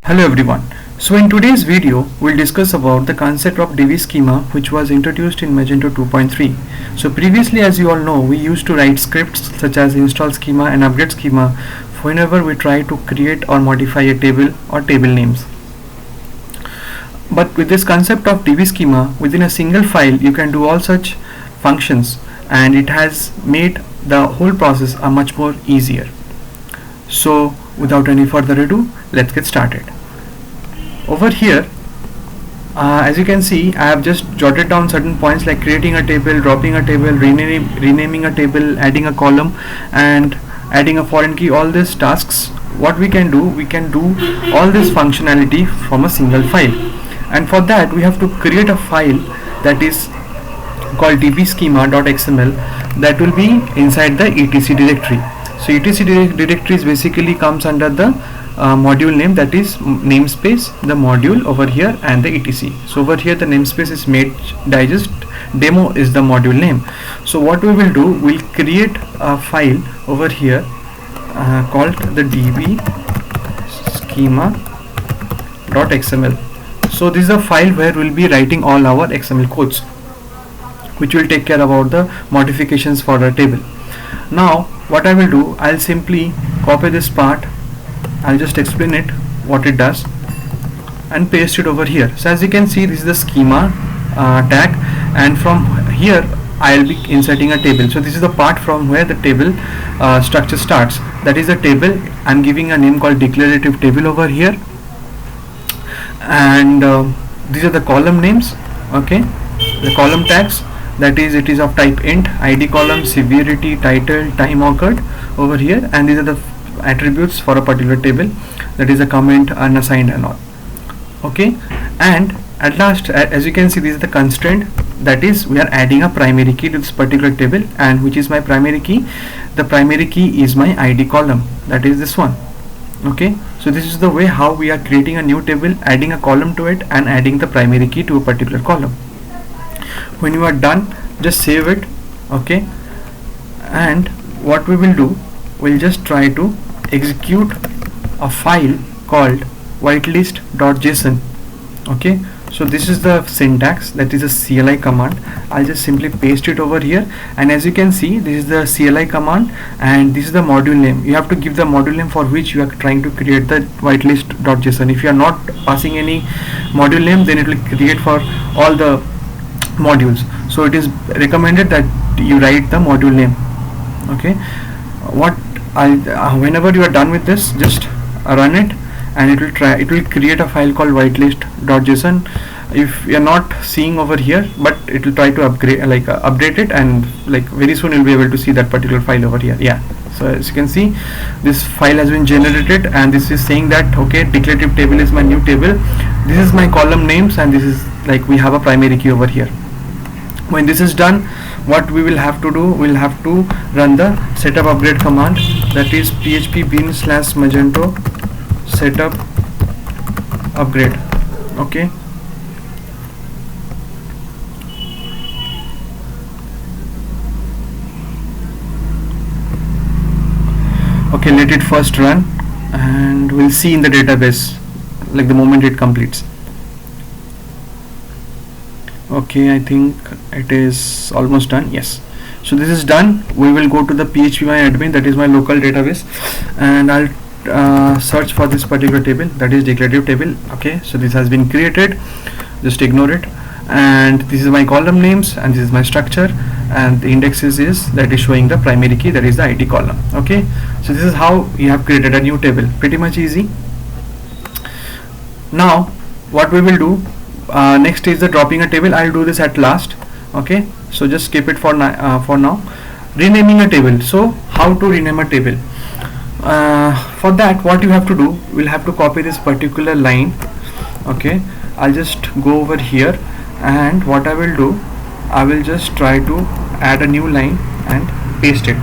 Hello everyone. So in today's video, we'll discuss about the concept of DB schema which was introduced in Magento 2.3. So previously, as you all know, we used to write scripts such as install schema and upgrade schema whenever we try to create or modify a table or table names. But with this concept of DB schema, within a single file you can do all such functions, and it has made the whole process a much more easier. So without any further ado, let's get started. Over here, as you can see, I have just jotted down certain points like creating a table, dropping a table, renaming a table, adding a column, and adding a foreign key. All these tasks, what we can do all this functionality from a single file. And for that, we have to create a file that is called dbschema.xml that will be inside the etc directory. So etc directory basically comes under the module name, that is namespace, the module over here, and the etc. So over here the namespace is made digest, demo is the module name. So what we will do, we'll create a file over here called the dbschema.xml. so this is a file where we'll be writing all our XML codes, which will take care about the modifications for the table. Now what I will do, I'll simply copy this part, I'll just explain it what it does, and paste it over here. So as you can see, this is the schema tag, and from here I'll be inserting a table. So this is the part from where the table structure starts, that is the table. I'm giving a name called declarative table over here, and these are the column names, okay, the column tags, that is it is of type int, id column, severity, title, time occurred over here, and these are the attributes for a particular table, that is a comment, unassigned, and all, okay. And at last, as you can see, this is the constraint, that is we are adding a primary key to this particular table. And which is my primary key? The primary key is my id column, that is this one, okay. So this is the way how we are creating a new table, adding a column to it and adding the primary key to a particular column. When you are done, just save it, okay. And what we will do, we'll just try to execute a file called whitelist.json, okay. So this is the syntax, that is a CLI command. I'll just simply paste it over here, and as you can see, this is the CLI command, and this is the module name. You have to give the module name for which you are trying to create the whitelist.json. If you are not passing any module name, then it will create for all the modules. So it is recommended that you write the module name, okay. Whenever you are done with this, just run it, and it will create a file called whitelist.json. If you are not seeing over here, but it will try to update it, and very soon you'll be able to see that particular file over here. Yeah, so as you can see, this file has been generated, and this is saying that okay, declarative table is my new table, this is my column names, and this is we have a primary key over here. When this is done, what we will have to do, we'll have to run the setup upgrade command, that is php bin/magento setup upgrade, okay. Okay, let it first run, and we'll see in the database the moment it completes. Okay, I think it is almost done. Yes, so this is done. We will go to the phpMyAdmin, that is my local database, and I'll search for this particular table, that is declarative table, okay. So this has been created, just ignore it, and this is my column names, and this is my structure, and the indexes is that is showing the primary key, that is the id column, okay. So this is how you have created a new table, pretty much easy. Now what we will do, next is the dropping a table. I'll do this at last, okay. So just skip it for now. Renaming a table. So how to rename a table? For that, what you have to do, we'll have to copy this particular line, okay. I'll just go over here, and what I will do, I will just try to add a new line and paste it.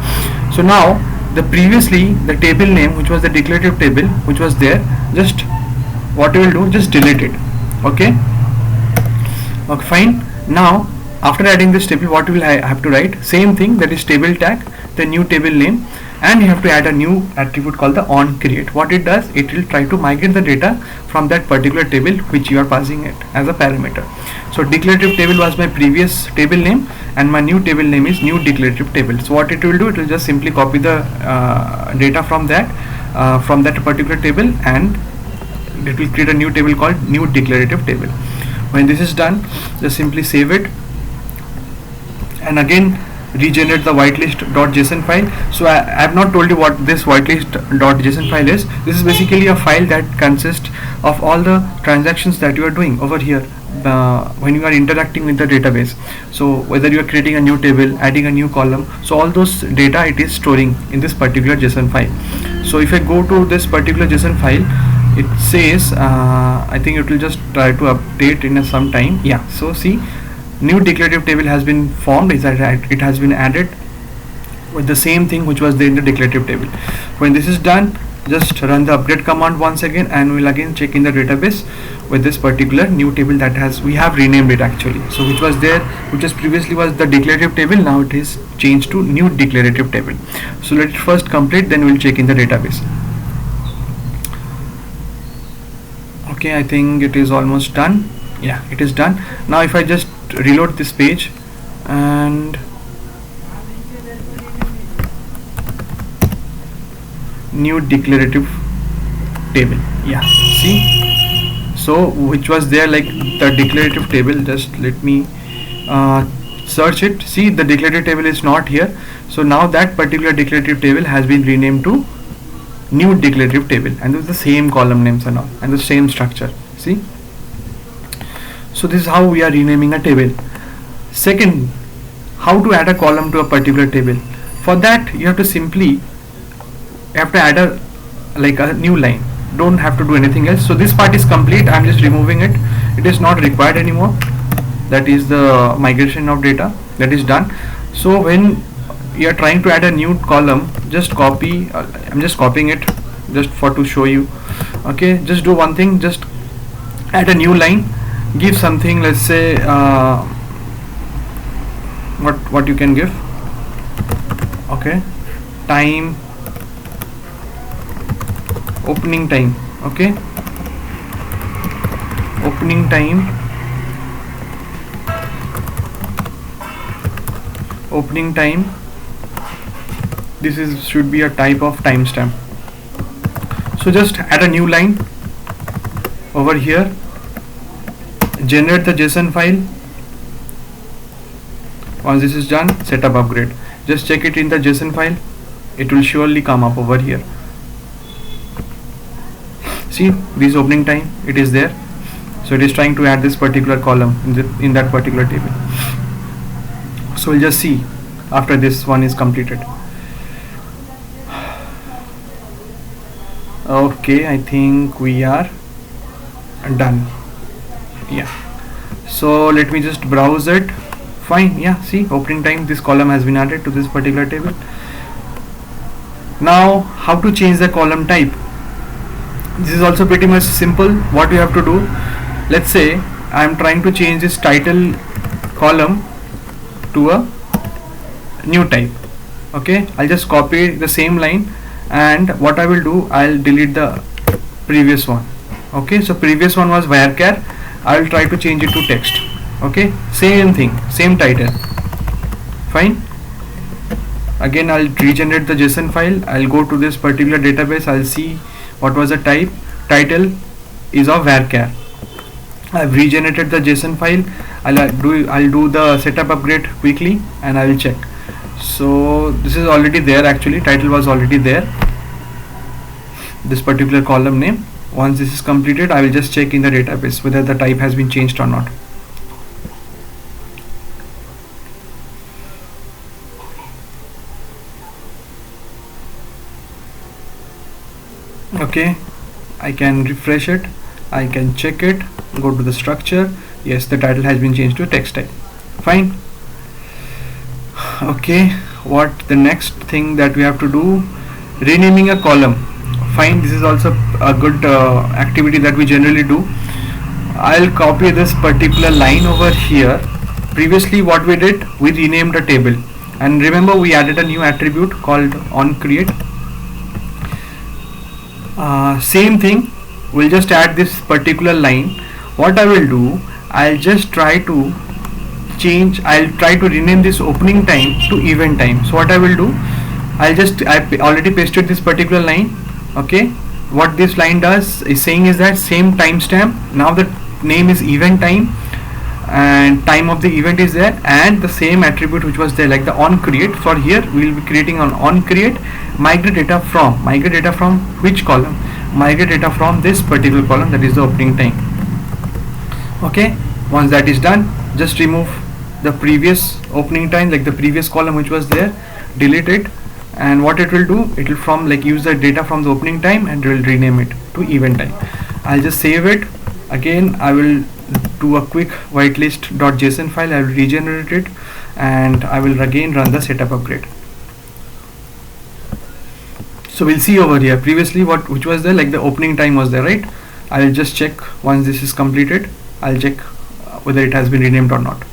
So now previously the table name, which was the declarative table, which was there, just what you will do, just delete it, okay. Okay, fine. Now after adding this table, what will I have to write? Same thing, that is table tag, the new table name, and you have to add a new attribute called the on create. What it does, it will try to migrate the data from that particular table which you are passing it as a parameter. So declarative table was my previous table name, and my new table name is new declarative table. So what it will do, it will just simply copy the data from that particular table, and it will create a new table called new declarative table. When this is done, just simply save it and again regenerate the whitelist.json file. So I have not told you what this whitelist.json file is. This is basically a file that consists of all the transactions that you are doing over here when you are interacting with the database. So whether you are creating a new table, adding a new column, so all those data it is storing in this particular JSON file. So if I go to this particular JSON file, it says I think it will just try to update in some time. Yeah, so see, new declarative table has been formed. It has been added with the same thing which was there in the declarative table. When this is done, just run the update command once again, and we'll again check in the database with this particular new table that we have renamed it actually. So which was there, which was previously was the declarative table, now it is changed to new declarative table. So let it first complete, then we'll check in the database. Okay, I think it is almost done. Yeah, it is done. Now if I just reload this page and new declarative table, yeah, see, so which was there like the declarative table, just let me search it. See, the declarative table is not here. So now that particular declarative table has been renamed to new declarative table, and with the same column names and all, and the same structure. See, so this is how we are renaming a table. Second, how to add a column to a particular table. For that, you have to add a new line. Don't have to do anything else. So this part is complete. I'm just removing it. It is not required anymore. That is the migration of data that is done. So when you are trying to add a new column, just copy. I'm just copying it just to show you. Okay, just do one thing. Just add a new line. Give something. Let's say what you can give. Okay, time, opening time. Okay, opening time, this should be a type of timestamp. So just add a new line over here, generate the JSON file. Once this is done, setup upgrade. Just check it in the JSON file. It will surely come up over here. See, this opening time, it is there. So it is trying to add this particular column in that particular table. So we'll just see after this one is completed. Okay, I think we are done. Yeah, so let me just browse it. Fine, yeah, see, opening time, this column has been added to this particular table. Now how to change the column type? This is also pretty much simple. What you have to do, let's say I am trying to change this title column to a new type. Okay, I'll just copy the same line, and what I will do, I'll delete the previous one. Okay, so previous one was varchar. I will try to change it to text. Okay, same thing, same title. Fine. Again, I'll regenerate the JSON file. I'll go to this particular database. I'll see what was the type. Title is of varchar. I've regenerated the JSON file. I'll do the setup upgrade quickly, and I will check. So this is already there. Actually, title was already there. This particular column name. Once this is completed, I will just check in the database whether the type has been changed or not. Okay, I can refresh it, I can check it, go to the structure. Yes, the title has been changed to text type. Fine. Okay, what the next thing that we have to do? Renaming a column. Fine, this is also a good activity that we generally do. I'll copy this particular line over here. Previously what we did, we renamed a table. And remember, we added a new attribute called on create. Same thing, we'll just add this particular line. What I will do, I'll just try to I'll try to rename this opening time to event time. So what I will do, I already pasted this particular line. Okay, what this line does is saying is that same timestamp, now the name is event time and time of the event is there, and the same attribute which was there, like the on create. For here we will be creating on create, migrate data from which column, migrate data from this particular column, that is the opening time. Okay, once that is done, just remove the previous opening time, like the previous column which was there, delete it, and what it will do, it will from like use the data from the opening time and it will rename it to event time. I'll just save it. Again, I will do a quick whitelist.json file. I will regenerate it and I will again run the setup upgrade. So we'll see over here, previously which was there, like the opening time was there, right? I will just check once this is completed. I'll check whether it has been renamed or not.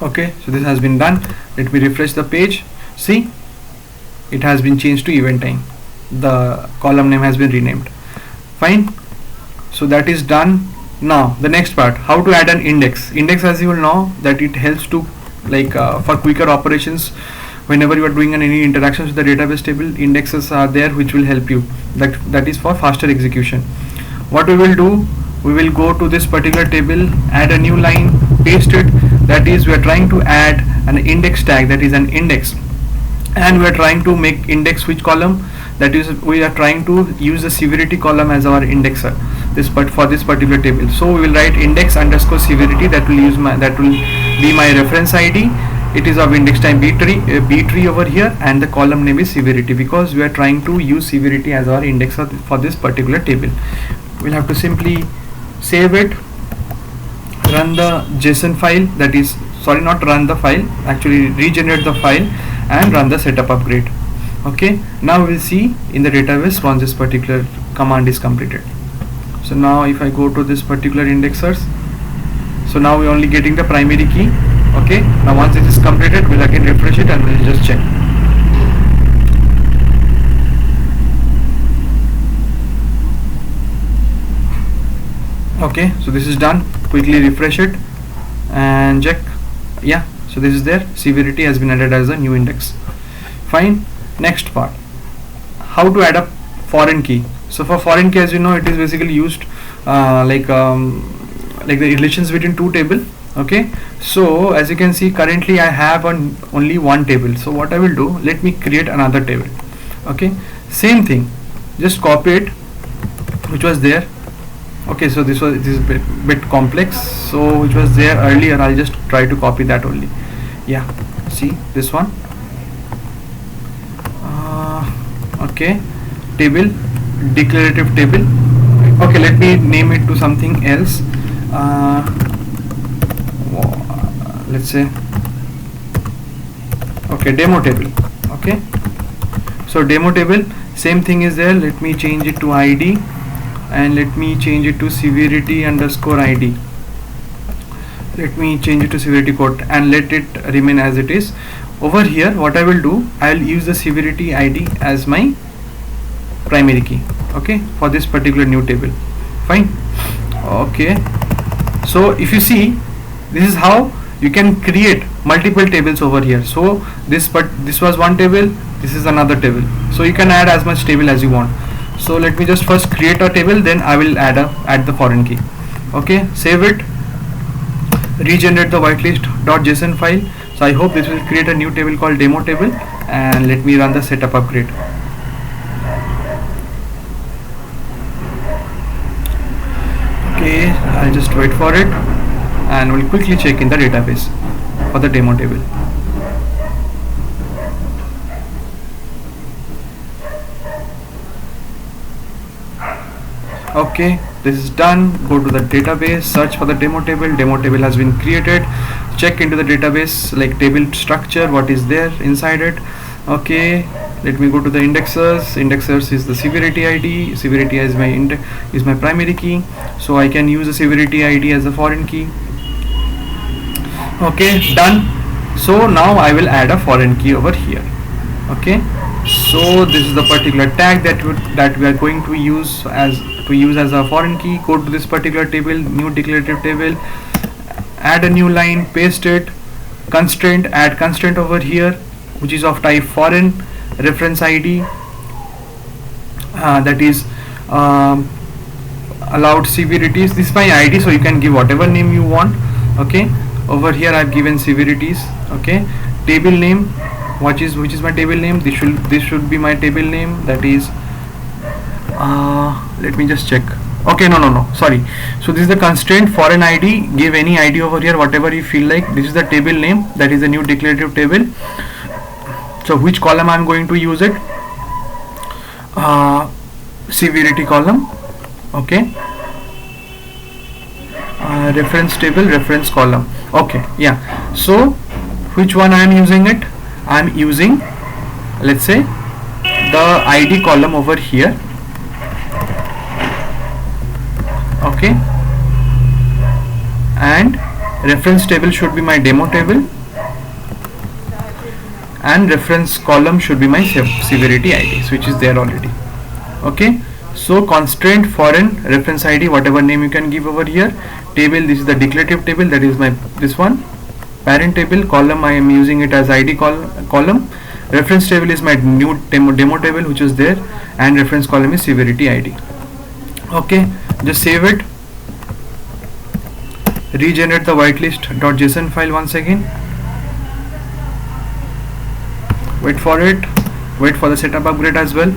Okay, so this has been done. Let me refresh the page. See, it has been changed to event time. The column name has been renamed. Fine, so that is done. Now the next part, how to add an index. Index, as you will know, that it helps to like for quicker operations. Whenever you are doing any interactions with the database table, indexes are there which will help you. That is for faster execution. What we will do, we will go to this particular table, add a new line, paste it. That is, we are trying to add an index tag, that is an index, and we are trying to make index which column, that is we are trying to use the severity column as our indexer for this particular table. So we will write index underscore severity, that will be my reference ID. It is of index time b tree over here, and the column name is severity, because we are trying to use severity as our indexer for this particular table. We'll have to simply save it, run the JSON file, that is, sorry, not run the file, actually regenerate the file and run the setup upgrade. Okay, now we'll see in the database once this particular command is completed. So now if I go to this particular indexers, so now we're only getting the primary key. Okay, now once it is completed, we'll again refresh it and we'll just check. Okay, so this is done. Quickly refresh it and check. Yeah, so this is there, severity has been added as a new index. Fine. Next part, how to add a foreign key. So for foreign key, as you know, it is basically used like the relations between two tables. Okay, so as you can see, currently I have only one table. So what I will do, let me create another table. Okay, same thing, just copy it which was there. Okay, so this is a bit complex, so which was there earlier, I'll just try to copy that only. Yeah, see this one. Okay, table, declarative table. Okay, let me name it to something else. Let's say, okay, demo table. Okay, so demo table, same thing is there. Let me change it to ID and let me change it to severity underscore ID. Let me change it to severity code and let it remain as it is. Over here, what I will do, I will use the severity ID as my primary key. Okay, for this particular new table. Fine. Okay, so if you see, this is how you can create multiple tables over here. So this was one table, this is another table, so you can add as much table as you want. So let me just first create a table, then I will add the foreign key. Okay, save it, regenerate the whitelist.json file. So I hope this will create a new table called demo table, and let me run the setup upgrade. Okay, I'll just wait for it and we'll quickly check in the database for the demo table. Okay, this is done. Go to the database, search for the demo table. Demo table has been created. Check into the database, like table structure, what is there inside it. Okay, let me go to the indexers. Indexers is the severity ID. Severity is my primary key, so I can use the severity ID as a foreign key. Okay, done. So now I will add a foreign key over here. Okay, so this is the particular tag that we are going to use as a foreign key. Go to this particular table, new declarative table, add a new line, paste it, constraint, add constraint over here, which is of type foreign, reference ID, that is allowed severities. This is my ID, so you can give whatever name you want. Okay, over here I've given severities. Okay, table name, which is my table name. This should be my table name, that is let me just check. Okay, no, sorry. So this is the constraint foreign ID. Give any ID over here, whatever you feel like. This is the table name, that is the new declarative table. So which column I'm going to use it? Severity column. Okay, reference table, reference column. Okay, yeah. So which one I am using it? I'm using, let's say, the ID column over here. Okay, and reference table should be my demo table, and reference column should be my severity ID, which is there already. Okay, so constraint foreign reference ID, whatever name you can give over here. Table, this is the declarative table, that is my this one. Parent table, column I am using it as ID column. Reference table is my new demo table, which is there, and reference column is severity ID. Okay, just save it, regenerate the whitelist.json file once again, wait for it, wait for the setup upgrade as well.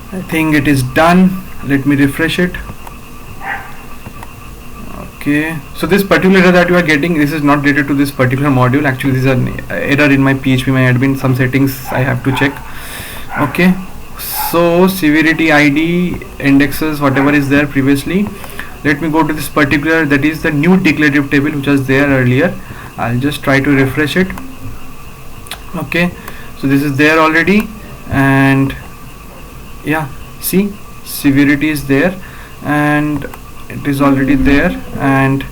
I think it is done. Let me refresh it. Okay, so this particular error that you are getting, this is not related to this particular module. Actually, this is an error in my PHP my admin. Some settings I have to check. Okay, so severity ID, indexes, whatever is there previously. Let me go to this particular, that is the new declarative table which was there earlier. I'll just try to refresh it. Okay, so this is there already, and yeah, see, severity is there and it is already there. And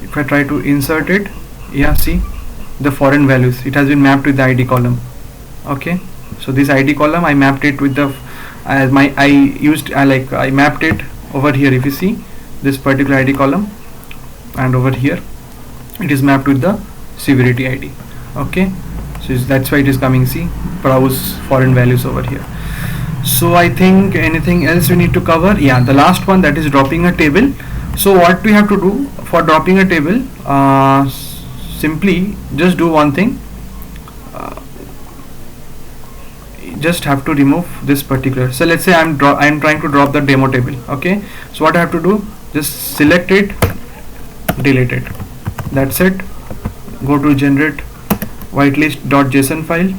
if I try to insert it, yeah, see the foreign values, it has been mapped with the ID column. Okay, so this ID column I mapped it with the I mapped it over here. If you see this particular ID column, and over here it is mapped with the severity ID. Okay, so that's why it is coming, see, browse foreign values over here. So I think anything else we need to cover? Yeah, the last one, that is dropping a table. So what we have to do for dropping a table, simply just do one thing. Just have to remove this particular, so let's say I'm trying to drop the demo table. Okay, so what I have to do, just select it, delete it, that's it. Go to generate whitelist.json file.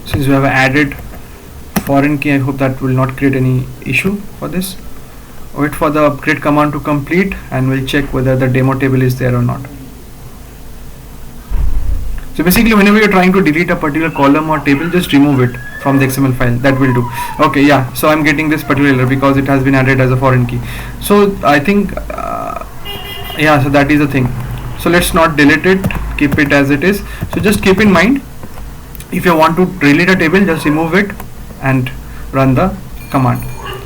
Since we have added foreign key, I hope that will not create any issue for this. Wait for the upgrade command to complete, and we'll check whether the demo table is there or not. So basically, whenever you're trying to delete a particular column or table, just remove it from the XML file. That will do. Okay, yeah, so I'm getting this particular error because it has been added as a foreign key. So I think yeah, so that is the thing. So let's not delete it, keep it as it is. So just keep in mind, if you want to delete a table, just remove it and run the command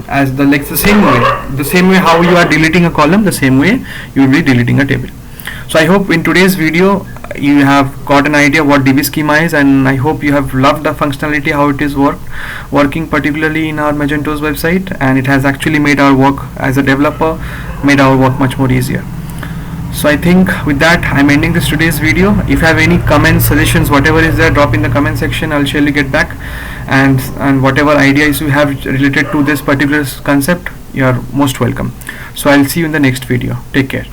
as the the same way how you are deleting a column, the same way you will be deleting a table. So I hope in today's video you have got an idea what DB schema is, and I hope you have loved the functionality, how it is working particularly in our Magento's website, and it has actually made our work as a developer, made our work much more easier. So I think with that I'm ending this today's video. If you have any comments, suggestions, whatever is there, drop in the comment section. I'll surely get back, and whatever ideas you have related to this particular concept, you are most welcome. So I'll see you in the next video. Take care.